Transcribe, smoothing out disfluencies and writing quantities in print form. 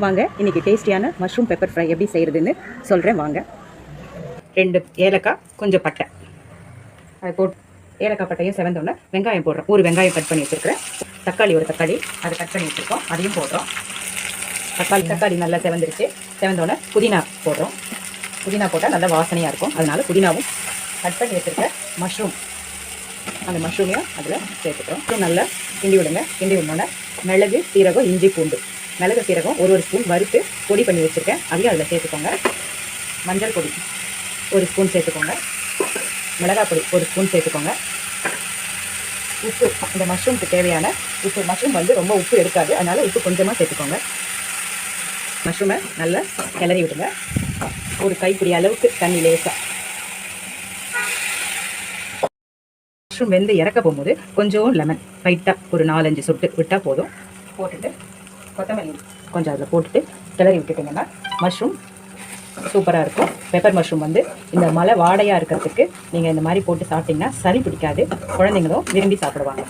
வாங்க இன்னைக்கு டேஸ்டியான மஷ்ரூம் பெப்பர் ஃப்ரை எப்படி செய்கிறதுன்னு சொல்கிறேன் வாங்க. 2 ஏலக்காய், கொஞ்சம் பட்டை, அதை போட்டு ஏலக்காய் பட்டையும் செவந்தோன்னே வெங்காயம் போடுறோம். ஒரு வெங்காயம் கட் பண்ணி வச்சுருக்கிறேன். தக்காளி ஒரு தக்காளி அதை கட் பண்ணி வச்சுருக்கோம், அதையும் போடுறோம். தக்காளி நல்லா செவந்துருச்சு. செவந்தோன்னே புதினா போடுறோம். புதினா போட்டால் நல்லா வாசனையாக இருக்கும், அதனால் புதினாவும் கட் பண்ணி வச்சுருக்க மஷ்ரூம், அந்த மஷ்ரூமையும் அதில் சேர்த்துக்கிறோம். நல்லா கிண்டி விடுங்க. கிண்டி விடணுன்னே மிளகு, சீரகம், இஞ்சி, பூண்டு, மிளகு சீரகம் ஒரு ஸ்பூன் வறுத்து பொடி பண்ணி வச்சுருக்கேன், அதையும் அதில் சேர்த்துக்கோங்க. மஞ்சள் பொடி 1 ஸ்பூன் சேர்த்துக்கோங்க. மிளகாய் பொடி 1 ஸ்பூன் சேர்த்துக்கோங்க. உப்பு, இந்த மஷ்ரூமுக்கு தேவையான உப்பு. மஷ்ரூம் ரொம்ப உப்பு எடுக்காது, அதனால் உப்பு கொஞ்சமாக சேர்த்துக்கோங்க. மஷ்ரூமை நல்லா கிளறி விடுங்க. ஒரு கைப்பிடி அளவுக்கு தண்ணி லேசாக. மஷ்ரூம் வெந்து இறக்க போகும்போது கொஞ்சம் லெமன் லைட்டாக ஒரு 4-5 சொட்டு விட்டால் போதும். போட்டுட்டு கொத்தமல்லி கொஞ்சம் அதில் போட்டுட்டு கிளறி விட்டுட்டிங்கன்னா மஷ்ரூம் சூப்பராக இருக்கும். பெப்பர் மஷ்ரூம் இந்த மலை வாடையாக இருக்கிறதுக்கு நீங்கள் இந்த மாதிரி போட்டு சாப்பிட்டிங்கன்னா சளி பிடிக்காது, குழந்தைங்களும் விரும்பி சாப்பிடுவாங்க.